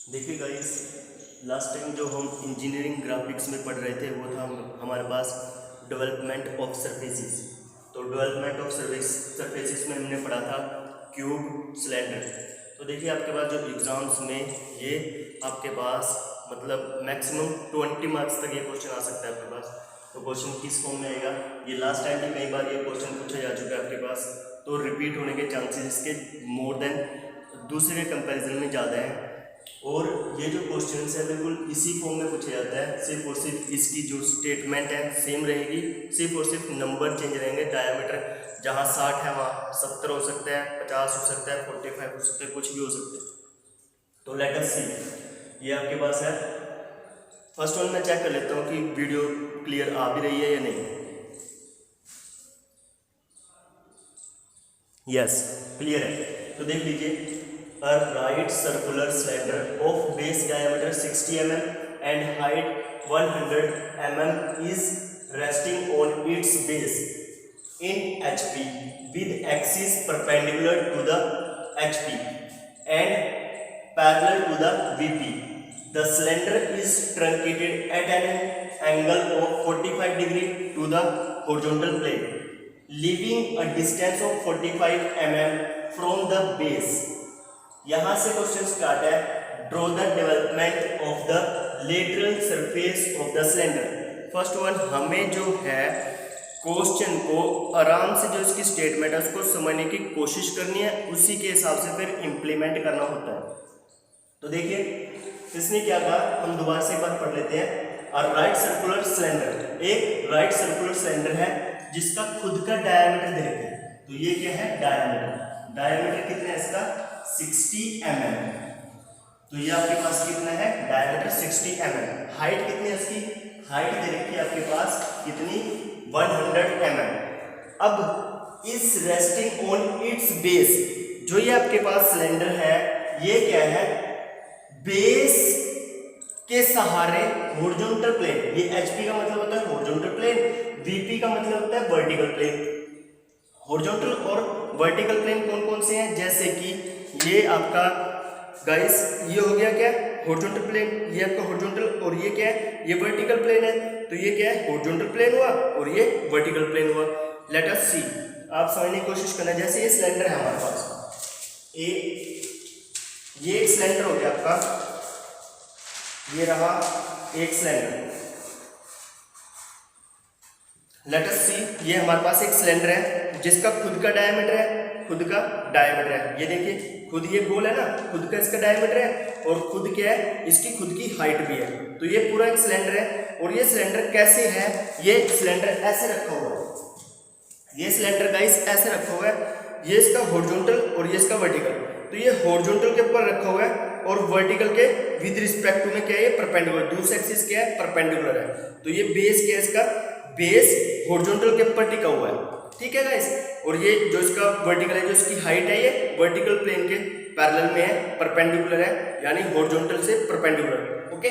देखिए guys, last time जो हम इंजीनियरिंग ग्राफिक्स में पढ़ रहे थे वो था हमारे पास डेवलपमेंट ऑफ सरफेसिस। तो डेवलपमेंट ऑफ सरफेसिस में हमने पढ़ा था क्यूब, सिलेंडर। तो देखिए आपके पास जो एग्ज़ाम्स में ये आपके पास मतलब मैक्सिमम 20 मार्क्स तक ये क्वेश्चन आ सकता है आपके पास। तो क्वेश्चन किस फॉर्म में आएगा, ये लास्ट टाइम भी कई बार ये क्वेश्चन पूछा जा चुका है आपके पास, तो रिपीट होने के चांसेस इसके मोर देन दूसरे के कंपैरिजन में ज़्यादा है। और ये जो क्वेश्चन है बिल्कुल इसी फॉर्म में पूछा जाता है, सिर्फ और सिर्फ इसकी जो स्टेटमेंट है सेम रहेगी, सिर्फ और सिर्फ नंबर चेंज रहेंगे। डायमीटर जहाँ 60 है वहाँ 70 हो सकता है, 50 हो सकता है, 45 हो सकता है, कुछ भी हो सकता है। तो लेट अस सी, ये आपके पास है। फर्स्ट वन मैं चेक कर लेता हूँ कि वीडियो क्लियर आ भी रही है या नहीं। यस, क्लियर है। तो देख लीजिए, a right circular cylinder of base diameter 60 mm and height 100 mm is resting on its base in HP with axis perpendicular to the HP and parallel to the VP. The cylinder is truncated at an angle of 45 degree to the horizontal plane, leaving a distance of 45 mm from the base. यहां से question start है, draw the development of the lateral surface of the cylinder. First one हमें जो है question को आराम से जो इसकी स्टेटमेंट है उसको समझने की कोशिश करनी है, उसी के हिसाब से फिर इंप्लीमेंट करना होता है। तो देखिए इसने क्या कहा, हम दोबारा से एक बार पढ़ लेते हैं। और राइट सर्कुलर सिलेंडर, एक राइट सर्कुलर सिलेंडर है जिसका खुद का डायमीटर दे रखे हैं। तो ये क्या है, डायमीटर। डायमीटर कितना है इसका, 60 mm। तो ये आपके पास कितना है, डायमीटर 60 mm। हाइट कितनी है इसकी, हाइट दे रखी है आपके पास कितनी, 100 mm। अब इस रेस्टिंग ऑन इट्स बेस, जो ये आपके पास सिलेंडर है ये क्या है, बेस के सहारे हॉरिजॉन्टल प्लेन, ये एचपी का मतलब होता है हॉरिजॉन्टल प्लेन, वीपी का मतलब होता है वर्टिकल प्लेन। हॉरिजॉन्टल और वर्टिकल प्लेन कौन कौन से हैं, जैसे कि ये आपका गाइस ये हो गया क्या, हॉरिजॉन्टल प्लेन, ये आपका हॉरिजॉन्टल, और ये क्या है, ये वर्टिकल प्लेन है। तो ये क्या है, हॉरिजॉन्टल प्लेन हुआ और ये वर्टिकल प्लेन हुआ। लेट अस सी, आप समझने की कोशिश करना। जैसे ये सिलेंडर है हमारे पास, ये एक सिलेंडर हो गया आपका, ये रहा एक सिलेंडर। लेट अस सी, ये हमारे पास एक सिलेंडर है जिसका खुद का डायमीटर है, खुद का डायमीटर है। ये देखिए खुद ये गोल है ना, खुद का इसका डायमीटर है और खुद क्या है, इसकी खुद की हाइट भी है। तो ये पूरा एक सिलेंडर है। और ये सिलेंडर कैसे है, ये सिलेंडर ऐसे रखा हुआ है, ये सिलेंडर गाइस ऐसे रखा हुआ है, ये इसका हॉरिजॉन्टल और ये इसका वर्टिकल। तो ये हॉरिजॉन्टल के ऊपर रखा हुआ है और वर्टिकल के विद रिस्पेक्ट टू में क्या है, ये परपेंडिकुलर, दूसरा एक्सिस क्या है, परपेंडिकुलर है। तो ये बेस क्या है, इसका बेस हॉरिजॉन्टल के ऊपर टिका हुआ है, ठीक है गाइस। और ये जो इसका वर्टिकल है, जो इसकी हाइट है, ये वर्टिकल प्लेन के पैरेलल में है, परपेंडिकुलर है, यानी हॉरिजॉन्टल से परपेंडिकुलर। ओके,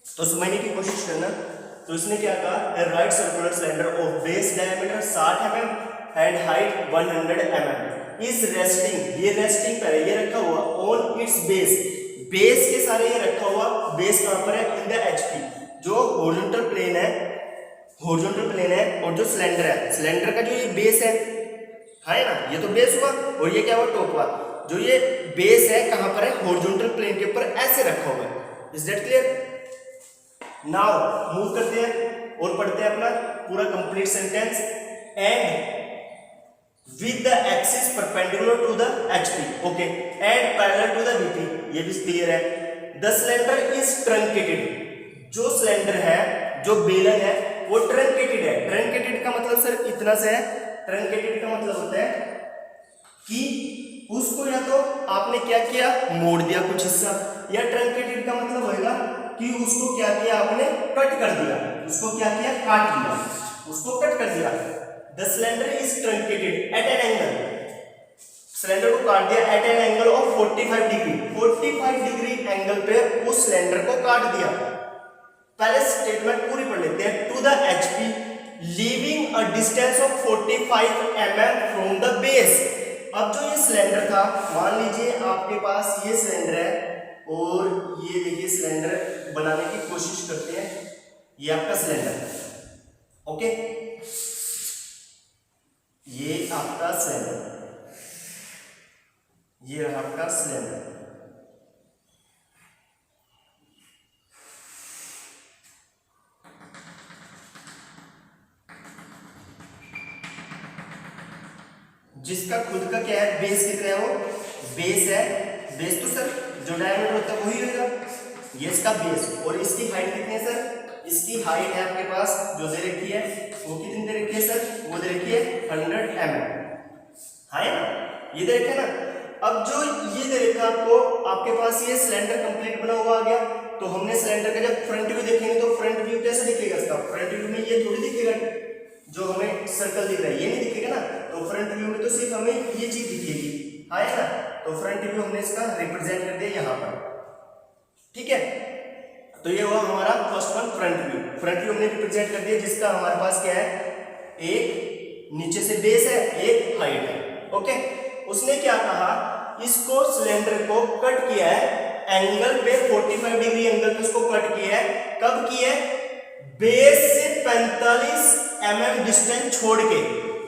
तो समझने की कोशिश करना। तो इसने क्या कहा, right circular cylinder of base diameter 60 mm and height 100 mm is resting, ये रेस्टिंग पर है, ये रखा हुआ ऑन इट्स बेस, बेस के सारे ये रखा हुआ, बेस कहां पर है, इन द एचपी, जो हॉरिजॉन्टल प्लेन है, हॉरिजॉन्टल प्लेन है। और जो सिलेंडर है, सिलेंडर का जो ये बेस है ना, ये तो बेस हुआ, और ये क्या हुआ, टॉप हुआ। जो ये बेस है कहां पर है, हॉरिजॉन्टल प्लेन के ऊपर ऐसे रखा हुआ है। Is that clear? Now move करते हैं और पढ़ते हैं अपना पूरा complete sentence. And with the axis perpendicular to the HP, okay, and parallel to the VP, ये भी क्लियर है। द सिलेंडर इज ट्रंकेटेड, जो सिलेंडर है, जो बेलन है वो ट्रंकेटेड है। ट्रंकेटेड का मतलब सर इतना से है, ट्रंकेटेड का मतलब होता है कि उसको या तो आपने क्या किया, मोड़ दिया कुछ हिस्सा, या ट्रंकेटेड का मतलब होगा कि उसको क्या किया, आपने कट कर दिया, उसको क्या किया, काट दिया, उसको कट कर दिया। The cylinder is truncated at an angle, cylinder को काट दिया at an angle of 45 degree, 45 degree angle पे उस सिलेंडर को काट दिया। पहले स्टेटमेंट पूरी पढ़ लेते हैं। To the HP leaving a distance of 45 mm from the base. अब जो ये सिलेंडर था, मान लीजिए आपके पास ये सिलेंडर है, और ये देखिए सिलेंडर बनाने की कोशिश करते हैं। ये आपका सिलेंडर है, ओके, ये आपका सिलेंडर, ये रहा आपका सिलेंडर। जिसका खुद का क्या है, बेस कितना है, वो बेस है, बेस तो सर जो डायमीटर होता है वही होगा, ये इसका बेस। और इसकी हाइट कितनी है सर, इसकी हाइट है आपके पास जो दे रखी है वो कितनी दे रखी है सर, वो दे रखी है 100 mm, है ना, ये दे रखा है ना। अब जो ये दे रखा आपको, आपके पास ये सिलेंडर कंप्लीट बना हुआ आ गया। तो हमने सिलेंडर का जब फ्रंट व्यू देखेंगे तो फ्रंट व्यू कैसे दिखेगा इसका, फ्रंट व्यू में ये थोड़ी दिखेगा जो हमें सर्कल दिख रहा है, ये नहीं दिखेगा ना। तो फ्रंट व्यू में तो सिर्फ हमें ये चीज दिखेगी, है ना। तो फ्रंट व्यू हमने इसका रिप्रेजेंट कर दिया यहाँ पर, ठीक है। तो ये हुआ हमारा first one, front view. Front view हमने रिप्रेजेंट कर दिया, जिसका हमारे पास क्या है, एक नीचे से बेस है, एक हाइट है, ओके। उसने क्या कहा, इसको सिलेंडर को कट किया है एंगल पे, 45 डिग्री एंगल पे उसको कट किया है। कब किया है, बेस से 45 mm डिस्टेंस छोड़ के,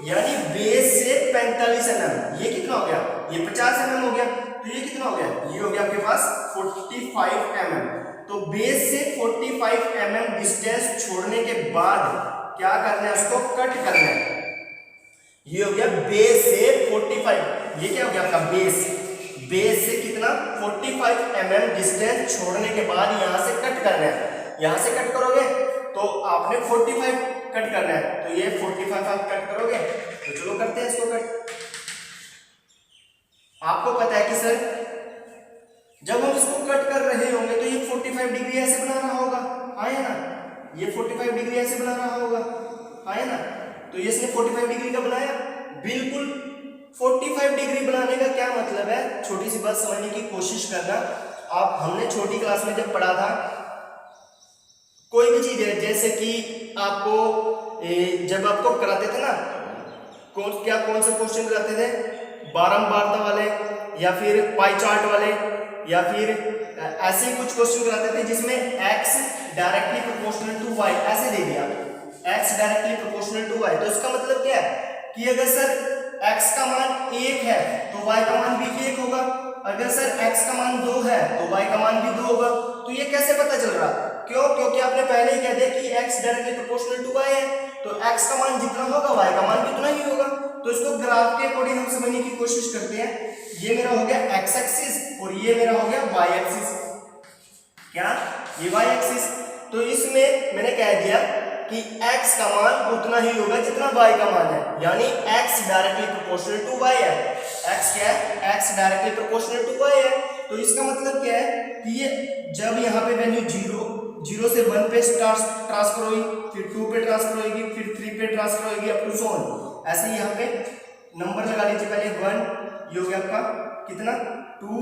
यानी बेस से 45 mm। ये कितना हो गया, ये 50 mm हो गया। तो ये कितना हो गया, ये हो गया आपके पास 45 mm। तो बेस से 45 mm डिस्टेंस छोड़ने के बाद क्या करना है, उसको कट करना है। ये हो गया बेस से 45, ये क्या हो गया आपका बेस, बेस से कितना 45 mm डिस्टेंस छोड़ने के बाद यहां से कट करना है। यहां से कट करोगे तो आपने 45 कट करना है, तो ये 45 आप कट करोगे। तो चलो करते हैं इसको कट। आपको पता है कि सर जब हम इसको कट कर रहे होंगे तो ये 45 डिग्री ऐसे बना रहा होगा, है ना, ये 45 डिग्री ऐसे बना रहा होगा, है ना। तो ये इसने 45 डिग्री का बनाया, बिल्कुल 45 डिग्री बनाने का क्या मतलब है, छोटी सी बात समझने की कोशिश करना। आप हमने छोटी क्लास में जब पढ़ा था, कोई भी चीज है, जैसे कि आपको जब आपको कराते थे ना, कौन से क्वेश्चन कराते थे, बारंबारता वाले या फिर पाई चार्ट वाले, या फिर ऐसे ही कुछ क्वेश्चन कराते थे जिसमें x directly proportional to y ऐसे दे दिया, x directly proportional to y। तो इसका मतलब क्या है कि अगर सर x का मान 1 है तो y का मान भी 1 होगा, अगर सर x का मान 2 है तो y का मान भी 2 होगा। तो ये कैसे पता चल रहा, क्यों, क्योंकि आपने पहले ही कह दिया कि x directly proportional to y है, तो x का मान जितना होगा y का मान भी उतना ही होगा। तो इसको ग्राफ के अकॉर्डिंग हम समझने की कोशिश करते हैं। ये मेरा हो गया x एक्सिस और ये मेरा हो गया y एक्सिस, क्या, ये y एक्सिस। तो इसमें मैंने कह दिया कि x का मान उतना ही होगा जितना y का मान है, यानी x directly proportional to y है। x क्या है, x directly proportional to y है। तो इसका मतलब क्या है कि ये जब यहाँ पे वैल्यू 0 से 1 पे ट्रांसफर होगी, फिर 2 पे ट्रांसफर होगी, फिर 3 पे ट्रांसफर होगी, अप टू सो ऑन। ऐसे ही यहाँ पे नंबर लगा लीजिए, पहले 1, ये हो गया आपका कितना 2,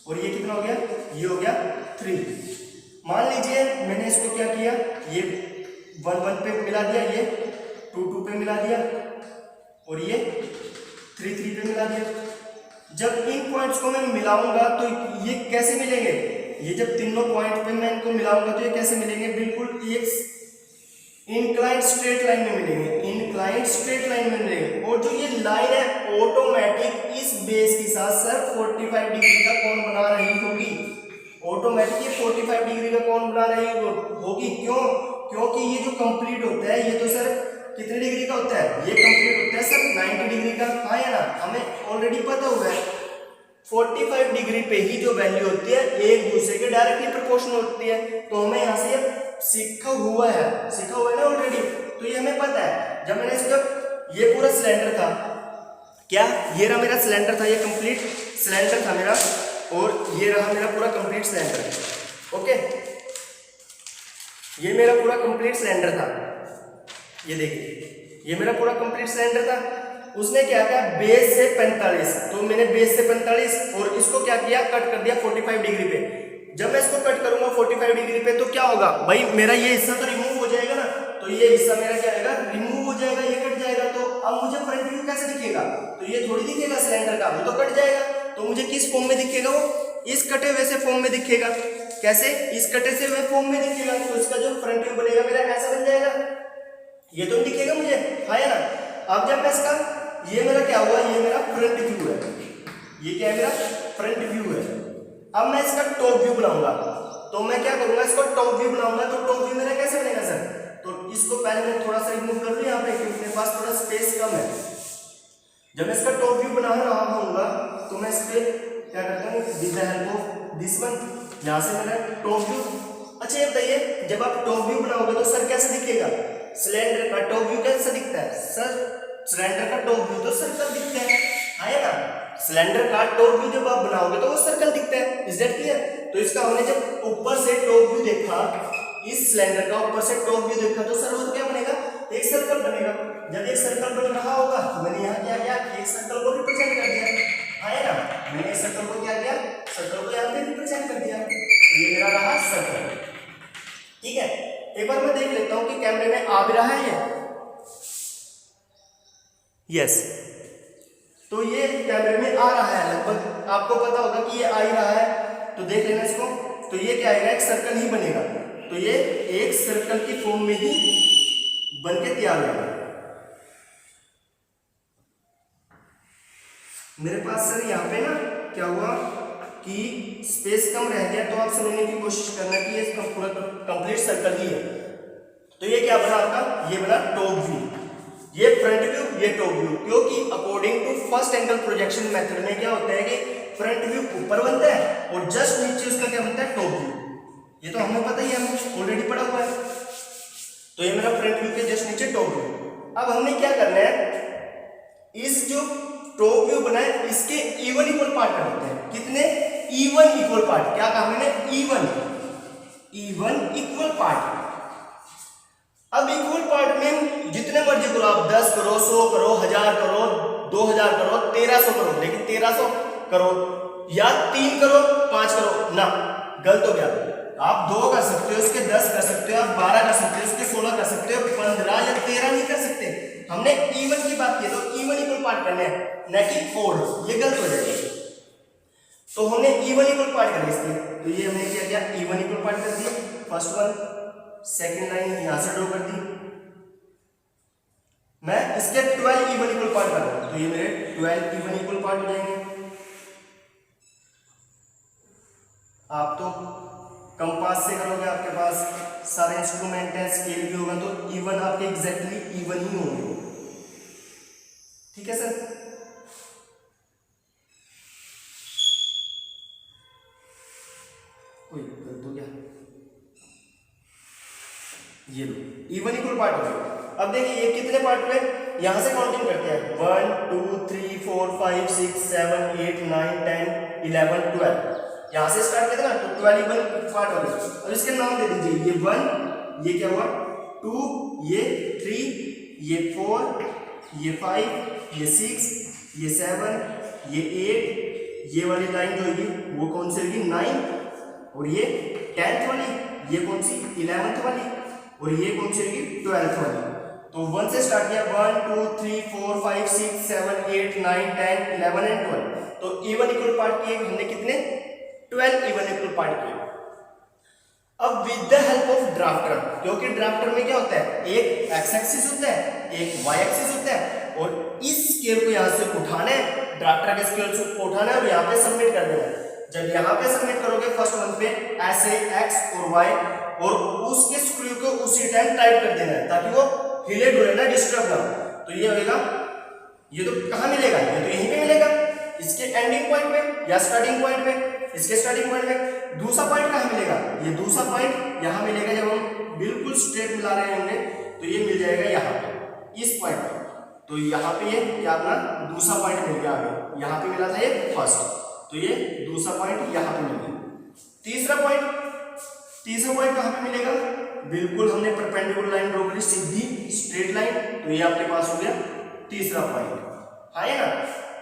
और ये कितना हो गया, ये हो गया 3। मान लीजिए मैंने इसको क्या किया, ये 1 पे मिला दिया, ये 2 पे मिला दिया, और ये 3 पे मिला दिया। जब इन पॉइंट्स को मैं मिलाऊंगा तो ये कैसे मिलेंगे, ये जब तीनों पॉइंट पे मैं इनको मिलाऊंगा तो ये कैसे मिलेंगे, बिल्कुल एक इंक्लाइंड स्ट्रेट लाइन में मिलेंगे, इंक्लाइंड स्ट्रेट लाइन में मिलेंगे। और जो ये लाइन है ऑटोमेटिक इस बेस के साथ सर 45 डिग्री का कोण बना रही होगी, ऑटोमेटिक ये 45 डिग्री का कोण बना रही होगी। क्यों, क्योंकि ये जो कंप्लीट होता है ये तो सर कितने डिग्री का होता है, ये कंप्लीट होता है सर 90 डिग्री का, है ना, हमें ऑलरेडी पता हुआ है। 45 डिग्री पे ही जो वैल्यू होती है एक दूसरे के डायरेक्टली प्रोपोर्शनल होती है। तो हमें यहाँ से सीखा हुआ है ना ऑलरेडी, तो ये हमें पता है। जब मैंने इसका, ये पूरा सिलेंडर था, क्या, ये रहा मेरा सिलेंडर था, ये कंप्लीट सिलेंडर था मेरा, और ये रहा मेरा पूरा कंप्लीट सिलेंडर, ओके। ये मेरा पूरा कंप्लीट सिलेंडर था, ये देखिए ये मेरा पूरा कंप्लीट सिलेंडर था। उसने क्या किया, बेस से 45, तो मैंने बेस से 45 और इसको क्या किया, कट कर दिया 45 डिग्री पे। जब मैं इसको कट करूंगा 45 डिग्री पे तो क्या होगा भाई, मेरा ये हिस्सा तो रिमूव हो जाएगा ना, तो ये हिस्सा मेरा क्या आएगा, रिमूव हो जाएगा, ये कट जाएगा। तो अब मुझे फ्रंट व्यू कैसे दिखेगा, तो ये थोड़ी दिखेगा सिलेंडर का, वो तो कट जाएगा। तो मुझे किस फॉर्म में दिखेगा, वो इस कटे हुए से फॉर्म में दिखेगा। कैसे? इस कटे से हुए फॉर्म में दिखेगा। तो इसका जो फ्रंट व्यू बनेगा मेरा ऐसा बन जाएगा, ये तो दिखेगा मुझे, है ना। अब जब मैं इसका, ये मेरा क्या हुआ, ये मेरा फ्रंट व्यू है, ये क्या है मेरा फ्रंट व्यू है। अब मैं इसका टॉप व्यू बनाऊंगा, तो मैं क्या करूंगा, इसको टॉप व्यू बनाऊंगा। तो टॉप व्यू मेरा कैसे बनेगा सर? तो इसको पहले मैं थोड़ा सा रिमूव कर लूं यहाँ पे, क्योंकि मेरे पास थोड़ा स्पेस कम है। जब मैं इसका टॉप व्यू बना रहा होऊंगा तो मैं इस पे क्या करता हूँ, with the help of this one, यहाँ से मेरा टॉप व्यू। अच्छा ये बताइए, जब आप टॉप व्यू बनाओगे तो सर कैसे दिखेगा? सिलेंडर का टॉप व्यू कैसा दिखता है सर? सिलेंडर का टॉप व्यू तो सर्कल दिखता है ना। सिलेंडर का टॉप व्यू जब आप बनाओगे तो वो सर्कल दिखता है। Is that clear? तो इसका हमने जब ऊपर से टॉप व्यू देखा, इस सिलेंडर का ऊपर से टॉप व्यू देखा, तो सर वो क्या बनेगा, एक सर्कल बनेगा। जब एक सर्कल बन रहा होगा तो मैंने यहाँ क्या किया, एक सर्कल को रिप्रेजेंट कर दिया, है ना। मैंने सर्कल को क्या किया, सर्कल को यहाँ पे रिप्रेजेंट कर दिया, तो ये मेरा रहा सर्कल। ठीक है, एक बार मैं देख लेता हूँ कि कैमरे में आ भी रहा है ये। यस, तो ये कैमरे में आ रहा है, लगभग आपको पता होगा कि ये आ ही रहा है। तो देख लेना इसको। तो ये क्या आएगा, एक सर्कल ही बनेगा। तो ये एक सर्कल की फॉर्म में ही बन के तैयार होगा। मेरे पास सर यहाँ पे ना क्या हुआ कि स्पेस कम रह गया, तो आप समझने की कोशिश करना कि ये पूरा कंप्लीट सर्कल ही है। तो ये क्या बना आपका, ये बना टॉप व्यू, ये फ्रंट व्यू, ये टॉप व्यू। क्योंकि according to first angle projection method में क्या होता है कि फ्रंट व्यू ऊपर बनता है और जस्ट नीचे उसका क्या बनता है, टॉप व्यू। ये तो हमें पता ही है, हमें ऑलरेडी पढ़ा हुआ है। तो ये मेरा फ्रंट व्यू के जस्ट नीचे टॉप व्यू। अब हमने क्या करना है, इस जो टॉप व्यू बना है इसके इवन इक्वल पार्ट करते हैं। कितने? Even equal part. क्या कहा मैंने, इवन इक्वल पार्ट। अब इक्वल पार्ट में जितने मर्जी करो आप, 10 करो, 100 करो, 1000 करो, 2000 करो, 1300 करो, लेकिन 1300 करो या 3 करो, 5 करो ना, गलत हो गया। आप 2 कर सकते हो, उसके 10 कर सकते हो, आप 12 कर सकते हो, उसके 16 कर सकते हो, 15 या 13 नहीं कर सकते। हमने इवन की बात की, तो इवन इक्वल पार्ट करने हैं, न कि ओड। ये गलत हो जाएगा। तो हमने इवन इक्वल पार्ट करने इसके, तो ये हमने क्या किया, इवन इक्वल पार्ट कर दिया। फर्स्ट वन, सेकेंड लाइन यहां से ड्रॉ कर दी। मैं इसके 12 इवन इक्वल पार्ट कर रहा हूं, तो ये मेरे 12 इवन इक्वल पार्ट हो जाएंगे। आप तो कंपास से करोगे, आपके पास सारे इंस्ट्रूमेंट है, स्केल भी होगा, तो इवन आपके एग्जैक्टली इवन ही होंगे। ठीक है सर। कोई गलत हो गया, ये लो इवन इक्वल पार्ट हो गए। अब देखिए ये कितने पार्ट हुए, यहां से काउंटिंग करते हैं, 1 2 3 4 5 6 7 8 9 10 11 12। यहां से स्टार्ट किया था ना, तो 12 इवन पार्ट हो गए। अब इसके नाम दे दीजिए, ये 1, ये क्या हुआ 2, ये 3, ये 4, ये 5, ये 6, ये 7, ये 8, ये वाली लाइन जो होगी वो कौन सी होगी 9, और ये 10th वाली, ये कौन सी 11th वाली, और ये कौन सी होगी 12th वाली। तो 1 से स्टार्ट किया, 1 2 3 4 5 6 7 8 9 10 11 एंड 12। तो इवन इक्वल पार्ट किए हमने कितने, 12 इवन इक्वल पार्ट किए। अब with the help of drafter, क्योंकि ड्राफ्टर में क्या होता है, एक एक्स एक्सिस होता है, एक वाई एक्सिस होता है, और इस स्केल को यहां से उठाना है, ड्राफ्टर के स्केल को उठाना है और यहाँ पे सबमिट कर देना है। जब यहाँ पे सबमिट करोगे फर्स्ट वन पे ऐसे एक्स और वाई, और उसके स्क्रू को उसी टाइम टाइट कर देना है ताकि वो हिले डुले ना, डिस्टर्ब ना। तो ये होगा, ये तो कहाँ मिलेगा, ये तो यहीं पे मिलेगा, इसके एंडिंग पॉइंट पे या स्टार्टिंग पॉइंट पे, इसके स्टार्टिंग पॉइंट पे। दूसरा पॉइंट कहाँ मिलेगा, ये दूसरा पॉइंट यहाँ मिलेगा। जब हम बिल्कुल स्ट्रेट मिला रहे होंगे तो ये मिल जाएगा यहाँ पे, इस पॉइंट पे। तो यहाँ पे ये क्या अपना दूसरा पॉइंट मिल गया आगे, यहाँ पे मिला था ये फर्स्ट, तो ये दूसरा पॉइंट यहाँ पे मिल गया। तीसरा पॉइंट कहाँ पे मिलेगा, बिल्कुल हमने परपेंडिकुलर लाइन ड्रॉ करी, सीधी स्ट्रेट लाइन, तो ये आपके पास हो गया तीसरा पॉइंट, है ना।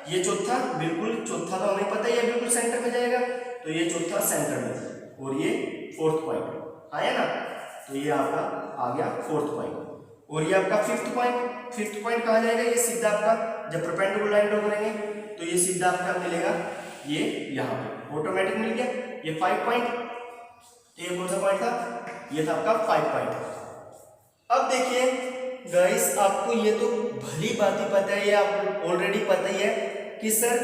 ये चौथा, बिल्कुल चौथा तो हमें पता ही है बिल्कुल सेंटर में जाएगा, तो ये चौथा सेंटर में, और ये फोर्थ पॉइंट, है ना। तो ये आपका आ गया फोर्थ पॉइंट। और ये आपका फिफ्थ पॉइंट कहाँ जाएगा, ये सीधा आपका जब परपेंडिकुलर लाइन ड्रॉ करेंगे तो ये सीधा आपका मिलेगा ये यहाँ पे ऑटोमेटिक मिल गया। ये 5 पॉइंट, ये कौन सा पॉइंट था, ये था आपका 5 पॉइंट। अब देखिए गाइस, आपको ये तो भली बात ही पता है, ये आपको ऑलरेडी पता ही है कि सर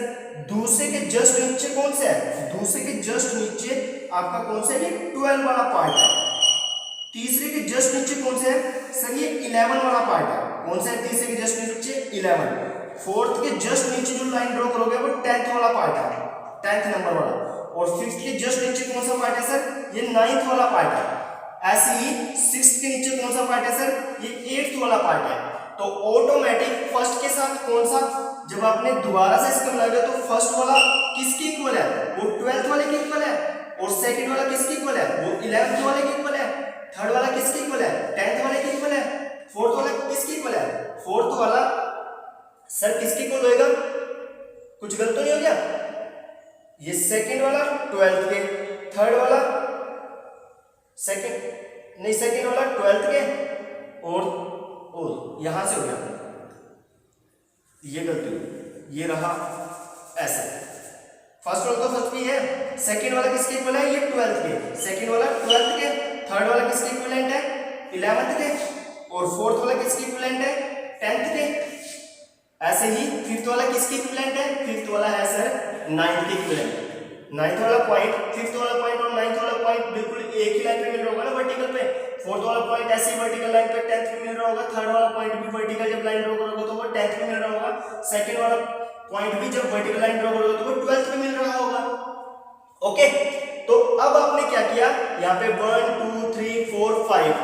दूसरे के जस्ट नीचे कौन सा है, दूसरे के जस्ट नीचे आपका कौन सा है, 12 वाला पार्ट है। तीसरे के जस्ट नीचे कौन सा है सर, ये 11 वाला पार्ट है। कौन सा है तीसरे के जस्ट नीचे, 11। फोर्थ के जस्ट नीचे जो लाइन ड्रॉ करोगे वो 10th वाला पार्ट है, 10th नंबर वाला। और फिफ्थ के जस्ट नीचे कौन सा पार्ट है सर, ये 9th वाला पार्ट है। ऐसे ही सिक्स्थ के नीचे कौन सा पार्ट है सर, ये 8th वाला पार्ट है। तो ऑटोमेटिक फर्स्ट के साथ कौन सा, जब आपने दोबारा से इसको मिलाया तो फर्स्ट वाला किसके इक्वल है, वो 12th वाले के इक्वल है। और सेकंड वाला किसके इक्वल है, वो 11th वाले के इक्वल है। थर्ड वाला किसके इक्वल है, 10th वाले के इक्वल है। फोर्थ वाला किसके इक्वल है, फोर्थ वाला सर किसके इक्वल होएगा, कुछ गलत तो नहीं हो गया, ये सेकंड वाला 12th के, थर्ड वाला सेकंड नहीं, सेकंड वाला 12th के, और यहां से हो गया, ये गलती हुई, ये रहा ऐसे। फर्स्ट वाला तो फर्स्ट भी है, सेकंड वाला किसके इक्वल है, ये 12th के, सेकंड वाला 12th के, थर्ड वाला किसके इक्विवेलेंट है, 11th के, और फोर्थ वाला किसके इक्विवेलेंट है, 10th के। ऐसे ही फिफ्थ वाला किसके इक्विवेलेंट है, फिफ्थ वाला है सर 9th के इक्विवेलेंट। 9th वाला पॉइंट, फिफ्थ वाला पॉइंट और 9th वाला पॉइंट बिल्कुल एक ही लाइन पे मिल रहा होगा ना वर्टिकल पे। फोर्थ वाला पॉइंट ऐसे ही वर्टिकल लाइन पे 10th पे मिल रहा होगा। थर्ड वाला पॉइंट भी वर्टिकल जब लाइन ड्रॉ करोगे तो वो 10th पे मिल रहा होगा। सेकंड वाला पॉइंट भी जब वर्टिकल लाइन ड्रॉ करोगे तो वो 12th पे मिल रहा होगा। ओके, तो अब आपने क्या किया, यहाँ पे 1 2 3 4 5,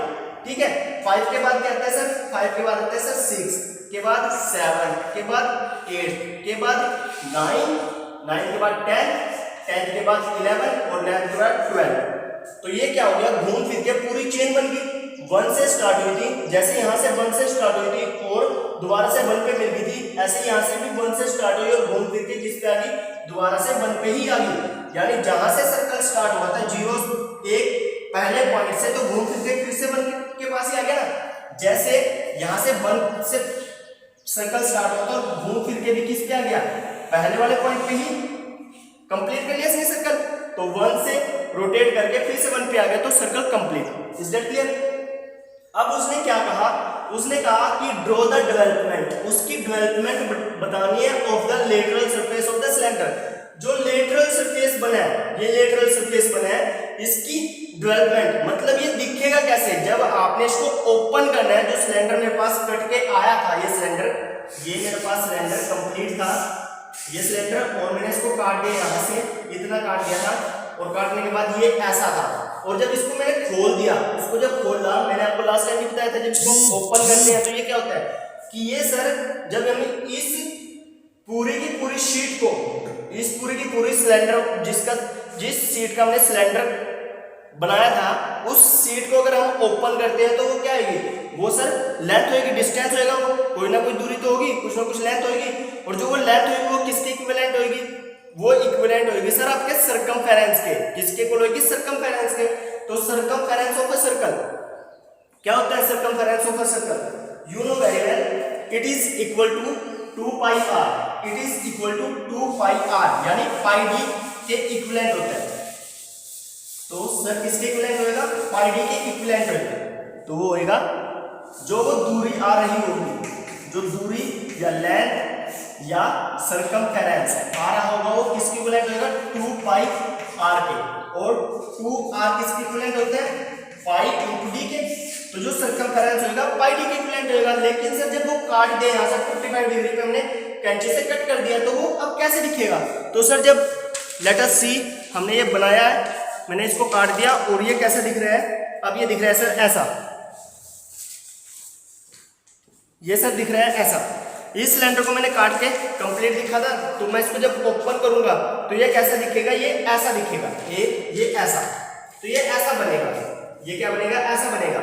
ठीक है। 5 के बाद क्या आता है सर, 5 के बाद आता है सर 6 के बाद 7 के बाद 8 के बाद 9, 9 के बाद 10, 10 के बाद 11 और 11 के बाद 12। तो ये क्या हो गया, घूम फिर के पूरी चेन बन गई। 1 से स्टार्ट हुई थी, जैसे यहाँ से 1 से स्टार्ट हुई थी और दोबारा से 1 पे मिल गई थी, ऐसे यहाँ से भी 1 से स्टार्ट हुई और घूम फिर के जिस पे आ गई दोबारा से 1 पे ही आ गई। यानी जहां से सर्कल स्टार्ट हुआ था 0 1 पहले पॉइंट से, तो घूम फिर के फिर से 1 के पास ही आ गया ना। जैसे यहाँ से 1 से सर्कल स्टार्ट हुआ तो घूम फिर के भी किस पे आ गया, पहले वाले पॉइंट पे ही कंप्लीट कर लिया इसने सर्कल। तो 1 से रोटेट करके फिर से 1 पे आ गया तो circle complete. Is that clear? अब उसने क्या कहा, उसने कहा कि ड्रॉ द डेवलपमेंट, उसकी डेवलपमेंट बतानी है of the lateral surface of the cylinder. जो लेटरल सरफेस बना है, ये लेटरल सरफेस बना है, इसकी डेवलपमेंट मतलब ये दिखेगा कैसे जब आपने इसको ओपन करना है। जो सिलेंडर मेरे पास कट के आया था, ये सिलेंडर, ये मेरे पास सिलेंडर कंप्लीट था, ये सिलेंडर, और मैंने इसको काट दिया, यहाँ से इतना काट दिया था, और काटने के बाद ये ऐसा था। और जब इसको मैंने खोल दिया, इसको जब खोला, मैंने आपको लास्ट टाइम भी बताया था, जब इसको ओपन करते हैं तो ये क्या होता है कि ये सर जब हमें इस पूरी की पूरी शीट को, इस पूरी की पूरी सिलेंडर जिस सीट का हमने सिलेंडर बनाया था, उस सीट को अगर हम ओपन करते हैं तो वो क्या आएगी, वो सर लेंथ होगी, डिस्टेंस होगा, वो कोई ना कोई दूरी तो होगी, कुछ ना कुछ लेंथ होगी। और जो वो लेंथ होगी वो किसके इक्विवेलेंट होगी, वो इक्विवेलेंट होगी सर आपके सर्कमफेरेंस के। किसके इक्वल होगी, सर्कमफेरेंस के। तो सर्कमफेरेंस ऑफ अ सर्कल क्या होता है, circumference of a circle you know very well, it is equal to 2 pi r, it is equal to 2 pi r, यानी पाई d के इक्विवेलेंट होता है। तो सर किसके इक्विवेलेंट होएगा, पाई d के इक्विवेलेंट होएगा। तो वो होएगा जो वो दूरी आ रही होगी, जो दूरी या लेंथ या सर्कमफेरेंस आ रहा होगा वो किसके इक्विवेलेंट होएगा, 2 पाई r के। और 2r किसके इक्विवेलेंट होते हैं, पाई इंटू d के। तो जो सर्कमफेरेंस होगा पाई d के इक्विवेलेंट होगा। लेकिन सर जब वो काट दिया, यहाँ से 45 डिग्री पे हमने कैंची से कट कर दिया, तो वो अब कैसे दिखेगा। तो सर जब लेट अस सी, हमने ये बनाया है, मैंने इसको काट दिया और ये कैसे दिख रहा है, अब ये दिख रहा है सर ऐसा, ये सर दिख रहा है ऐसा। इस सिलेंडर को मैंने काट के कंप्लीट दिखा था, तो मैं इसको जब ओपन करूंगा तो ये कैसा दिखेगा, ये ऐसा दिखेगा, ये ऐसा। तो ये ऐसा बनेगा, ये क्या बनेगा, ऐसा बनेगा।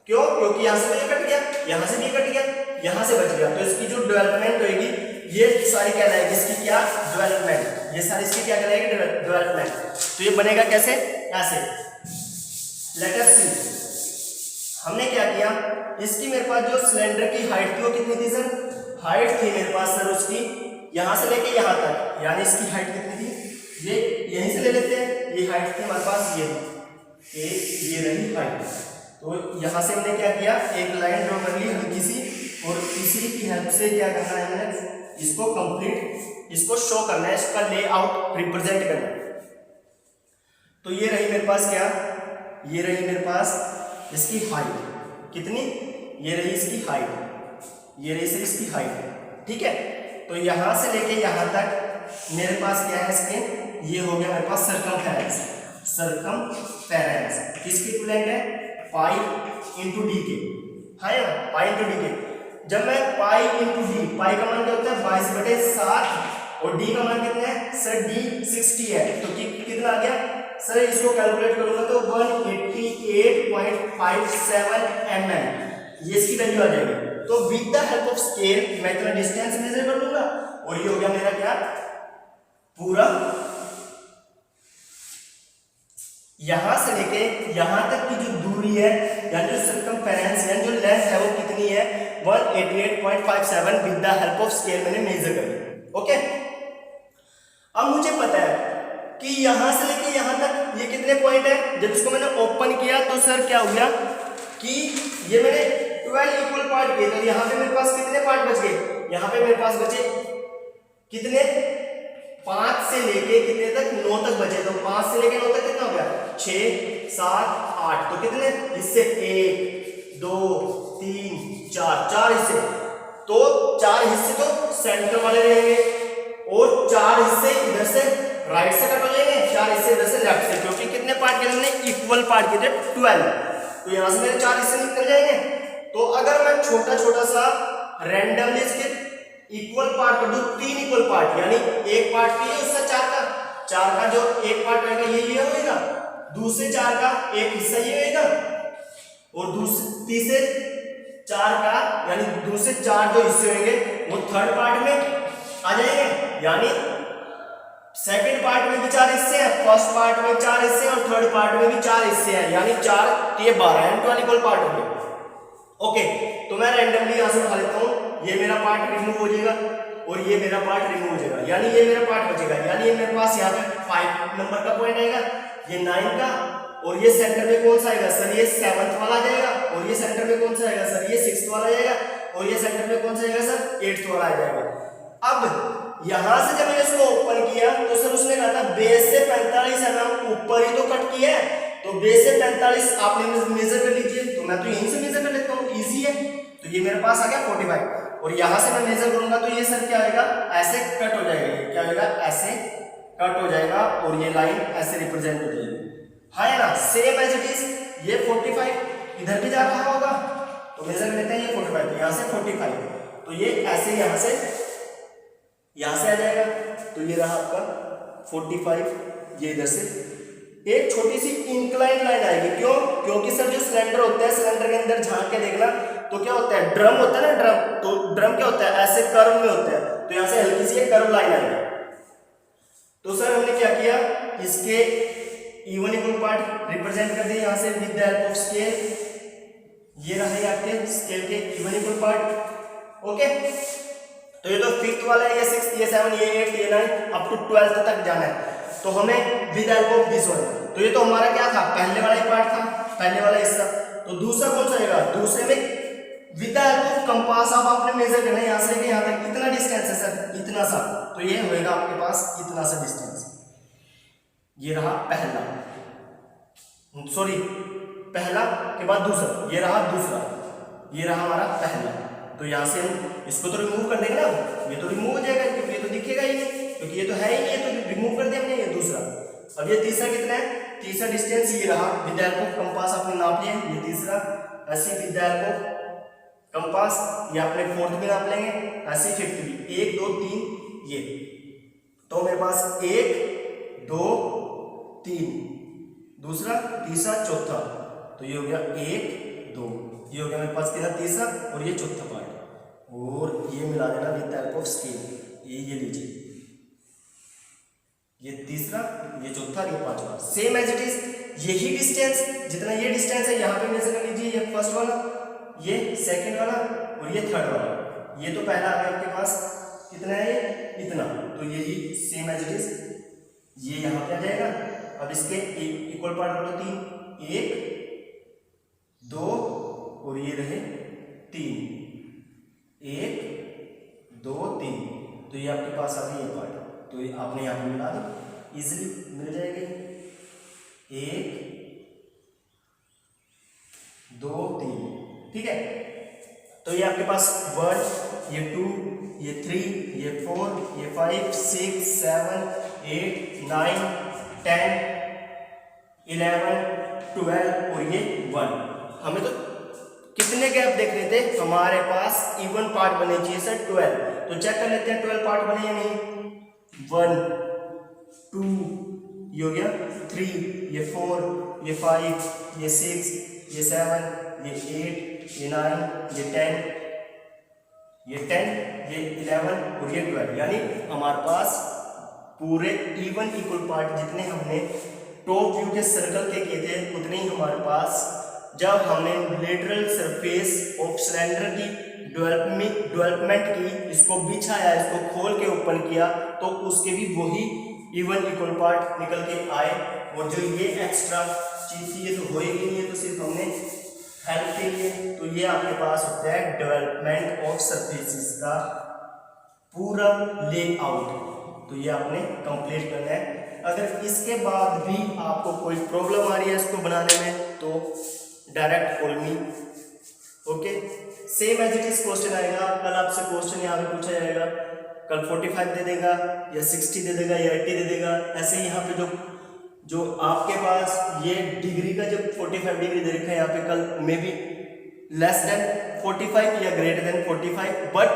क्यों, क्योंकि यहाँ से तो ये कट गया, यहाँ से भी कट गया, यहाँ से बच गया। तो इसकी जो डेवलपमेंट होगी ये सारी क्या रहेगी, इसकी क्या डेवलपमेंट, ये सारी इसकी क्या कहलाएगी, डेवलपमेंट। तो ये बनेगा कैसे, ऐसे। लेट अस सी, हमने क्या किया, इसकी मेरे पास जो सिलेंडर की हाइट थी वो कितनी थी सर, हाइट थी मेरे पास सर उसकी यहाँ से लेके यहाँ तक, यानी इसकी हाइट कितनी थी ये यहीं से ले लेते हैं, ये हाइट थी हमारे पास, ये रही हाइट। तो यहाँ से हमने क्या किया, एक लाइन ड्रॉ कर ली हल्की सी, और इसी की हेल्प से क्या करना है हमने, इसको कंप्लीट, इसको शो करना है, इसका लेआउट रिप्रेजेंट करना है। तो ये रही मेरे पास क्या, ये रही मेरे पास इसकी हाइट, कितनी, ये रही इसकी हाइट, ये रही से इसकी हाइट, ठीक है। तो यहाँ से लेके यहाँ तक मेरे पास क्या है, इसके ये हो गया मेरे पास सर्कमफेरेंस। सर्कमफेरेंस किसके इक्विवेलेंट है, पाई इंटू डी के, हाँ या पाई इंटू डी के। जब मैं पाई इंटू डी, पाई का मान क्या होता है 22/7 और डी का मान कितना है सर, डी 60 है, तो कितना आ गया सर, इसको कैलकुलेट करूंगा तो 188.57 mm, ये इसकी वैल्यू आ जाएगी। तो with the help of scale मैं इतना डिस्टेंस मेजर कर लूंगा, और ये हो गया मेरा क्या, पूरा यहां से लेके यहां तक की जो दूरी है, यानी जो सर्कमफेरेंस यानी जो लेंथ है वो कितनी है 188.57 with the help of scale मैंने मेजर कर लिया। ओके, अब मुझे पता है कि यहां से लेके यहां तक ये कितने पॉइंट है। जब इसको मैंने ओपन किया तो सर क्या हो गया कि ये मैंने 12 इक्वल पार्ट किए, तो यहां पे मेरे पास कितने पार्ट बच गए, यहां पे मेरे पास बचे कितने, 5 से लेके कितने तक, 9 तक बचे। तो 5 से लेके 9 तक कितना हो गया, 6 7 8, तो कितने हिस्से, 1 2 3 4, 4 हिस्से। तो 4 हिस्से तो सेंटर वाले रहेंगे, और 4 हिस्से इधर से राइट से कट हो जाएंगे, 4 हिस्से इधर से लेफ्ट से, क्योंकि कितने पार्ट के हमने इक्वल पार्ट किए थे 12, तो यहां से मेरे 4 हिस्से निकल जाएंगे। तो अगर मैं छोटा छोटा सा रैंडमली इसके इक्वल पार्ट कर दूं, 3 इक्वल पार्ट, यानी एक पार्ट की उससे 4 का जो एक पार्ट रहेगा ये होगा, दूसरे 4 का एक हिस्सा ये होगा, और तीसरे 4 का यानी दूसरे 4 जो हिस्से होंगे वो थर्ड पार्ट में आ जाएंगे, यानी सेकंड पार्ट में भी 4 हिस्से हैं, फर्स्ट पार्ट में 4 हिस्से हैं, और थर्ड पार्ट में भी 4 हिस्से हैं, यानी 4 ये 12 है, 12 इक्वल पार्ट होंगे। ओके, तो मैं रैंडमली यहां से उठा लेता हूं, ये मेरा पार्ट रिमूव हो जाएगा और ये मेरा पार्ट रिमूव हो जाएगा, यानी ये मेरा पार्ट बचेगा, यानी ये मेरे पास यहाँ पे 5 नंबर का पॉइंट आएगा, ये 9 का, और ये सेंटर में कौन सा आएगा सर, ये 7th वाला आ जाएगा, और ये सेंटर में कौन सा आएगा सर, ये 6th वाला आ जाएगा, और ये सेंटर में कौन सा आएगा सर, 8th वाला आ जाएगा। अब यहां से जब मैंने इसको ओपन किया तो सर उसने कहा था बेस से 45 mm ऊपर ही तो कट किया है, तो बेस से 45 आप मेजर कर लीजिए, तो मैं तो यहीं से मेजर कर लेता हूँ, इजी है। तो ये मेरे पास आ गया 45, और यहां से मैं मेजर करूंगा तो ये सर क्या आएगा, ऐसे कट हो जाएगा, ये क्या होगा, ऐसे कट हो जाएगा, और ये लाइन ऐसे रिप्रेजेंट हो जाएगी, हाँ है ना, सेम एज इट इज। ये 45 इधर भी जा रहा होगा, तो मेजर कर लेते हैं, ये 45 यहां से 45, तो ये ऐसे यहां से आ जाएगा, तो ये रहा आपका 45, ये इधर से एक छोटी सी इंक्लाइन लाइन आएगी, क्यों, क्योंकि सर जो सिलेंडर होता है, सिलेंडर के अंदर झांक के देखना तो क्या होता है, ड्रम होता है ना, ड्रम, तो ड्रम क्या होता है, ऐसे कर्व में होता है, तो यहां से हल्की सी एक कर्व लाइन आएगी। तो सर हमने क्या किया, इसके इवन इक्वल पार्ट रिप्रेजेंट कर दिए यहां से with the help of scale, ये रहे आपके स्केल के इवन इक्वल पार्ट। ओके, तो ये तो 5th वाला है, ये 6th, ये 7, ये 8, ये 9 अप टू 12th तक जाना है, तो हमें with help of this one. तो ये तो हमारा क्या था, पहले वाला ही पार्ट था, पहले वाला हिस्सा। तो दूसरा कौन सा रहेगा, दूसरे में with the help of compass आप आपने मेजर करना है, यहां से लेके यहां तक इतना डिस्टेंस है सर, इतना सा, तो ये होएगा आपके पास इतना सा डिस्टेंस। ये रहा पहला, सॉरी पहला के बाद दूसरा, ये रहा दूसरा, ये रहा हमारा पहला। तो यहां से हम इसको तो रिमूव कर देंगे ना, ये तो रिमूव हो जाएगा क्योंकि ये तो दिखेगा ही नहीं, क्योंकि ये तो है ही नहीं, तो रिमूव कर दिया हमने। ये दूसरा, अब ये तीसरा कितना है, तीसरा डिस्टेंस ये रहा, with the help of compass आपने नाप लिया, ये तीसरा, ऐसे with the help of compass ये आपने 4th भी नाप लेंगे, ऐसे 5th भी, 1 2 3 ये, तो मेरे पास 1 2 3, दूसरा तीसरा चौथा, तो ये हो गया 1 2, ये हो गया मेरे पास कितना, तीसरा, और ये चौथा पार्ट, और ये मिला देना with the help of scale, ये लीजिए, ये तीसरा, ये चौथा, ये पांचवा, सेम एज इट इज। यही डिस्टेंस, जितना ये डिस्टेंस है यहाँ पे मेजर कर लीजिए, ये फर्स्ट वाला, ये सेकंड वाला, और ये थर्ड वाला। ये तो पहला आ गया आपके पास, कितना है ये, इतना, तो यही सेम एज इट इज ये यहाँ पे आ जाएगा। अब इसके इक्वल पार्ट बोलो 3, 1 2 और ये रहे 3, 1 2 3, तो ये आपके पास आ गई ये पार्ट, तो ये आपने यहाँ पे मिला दो, इजिली मिल जाएगी। 1 2 3, ठीक है। तो ये आपके पास 1, ये 2, ये 3, ये 4, ये 5 6 7 8 9 10 11 12 और ये 1। हमें तो कितने गैप देख रहे थे, हमारे पास इवन पार्ट बने चाहिए सर 12, तो चेक कर लेते हैं 12 पार्ट बने या नहीं। 1 2 ये हो गया, 3 ये 4 ये 5 ये 6 ये 7 ये 8 ये 9 ये 10 ये 11 और ये 12, यानी हमारे पास पूरे इवन इक्वल पार्ट जितने हमने टॉप व्यू के सर्कल के किए थे उतने ही हमारे पास जब हमने लेटरल सरफेस ऑफ सिलेंडर की डेवलपमेंट की, इसको बिछाया, इसको खोल के ओपन किया, तो उसके भी वही इवन इक्वल पार्ट निकल के आए। और जो ये एक्स्ट्रा चीज थी ये तो होएगी नहीं, तो सिर्फ हमने हेल्प के लिए, तो ये आपके पास होता है डेवलपमेंट ऑफ सरफेसेस का पूरा लेआउट, तो ये आपने कंप्लीट करना है। अगर इसके बाद भी आपको कोई प्रॉब्लम आ रही है इसको बनाने में तो direct call me, okay. Same as it is question आएगा, कल आपसे क्वेश्चन यहाँ पे पूछा जाएगा, कल 45 दे देगा या 60 दे देगा या 80 दे देगा, ऐसे ही यहाँ पे जो आपके पास ये डिग्री का जब 45 डिग्री दे रखा है यहाँ पे, कल मे बी लेस देन 45 या greater than 45, but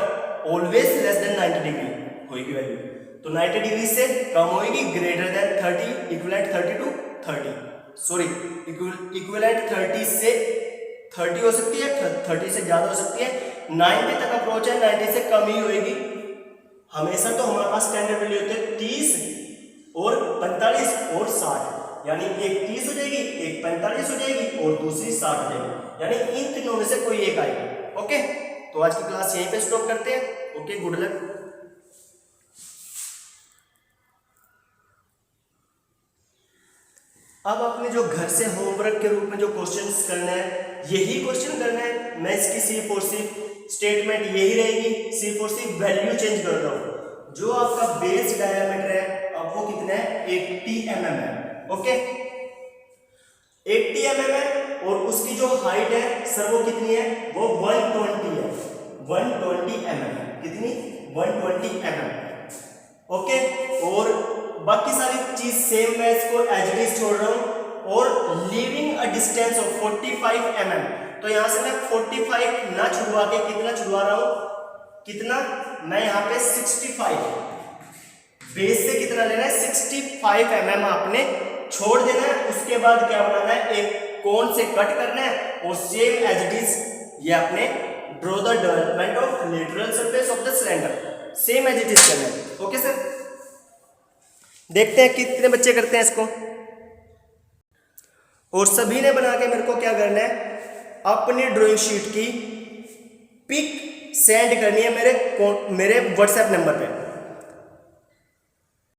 always less than 90 degree होगी वैल्यू, तो 90 डिग्री से कम होगी, greater than 30, equivalent 30 to 30, sorry equivalent 30 से 30 हो सकती है, 30 से ज्यादा हो सकती है, 90 तक अप्रोच है, 90 से कम ही होगी हमेशा। तो हमारे पास स्टैंडर्ड वैल्यू होते हैं 30 और 45 और 60, यानी एक 30 हो जाएगी, एक 45 हो जाएगी और दूसरी 60 हो जाएगी, यानी इन तीनों में से कोई एक आएगी, ओके। तो आज की क्लास यहीं पे स्टॉप करते हैं, ओके, गुड लक। अब आपने जो घर से होमवर्क के रूप में जो क्वेश्चंस करना है, यही क्वेश्चन करना है। मैं इसकी सिर्फ और सिर्फ स्टेटमेंट यही रहेगी, सिर्फ और सिर्फ वैल्यू चेंज कर रहा हूं। जो आपका बेस डायमीटर है अब वो कितना है, 80 mm है, ओके, 80 mm है, और उसकी जो हाइट है सर वो कितनी है, वो 120 है, 120 mm, कितनी, 120 mm, ओके। और बाकी सारी चीज सेम, मैं इसको एज इट इज छोड़ रहा हूं, और leaving a distance of 45 mm, तो यहां से मैं 45 ना छुड़वा के कितना छुड़वा रहा हूं, कितना, मैं यहां पे 65, बेस से कितना लेना है, 65 mm आपने छोड़ देना है। उसके बाद क्या बनाना है, एक कोन से कट करना है, और सेम एज इट इज ये आपने draw the development of lateral surface of the cylinder, same as it is करना है, ओके सर। देखते हैं कितने बच्चे करते हैं इसको, और सभी ने बना के मेरे को क्या करना है, अपनी ड्राइंग शीट की पिक सेंड करनी है मेरे व्हाट्सएप नंबर पे।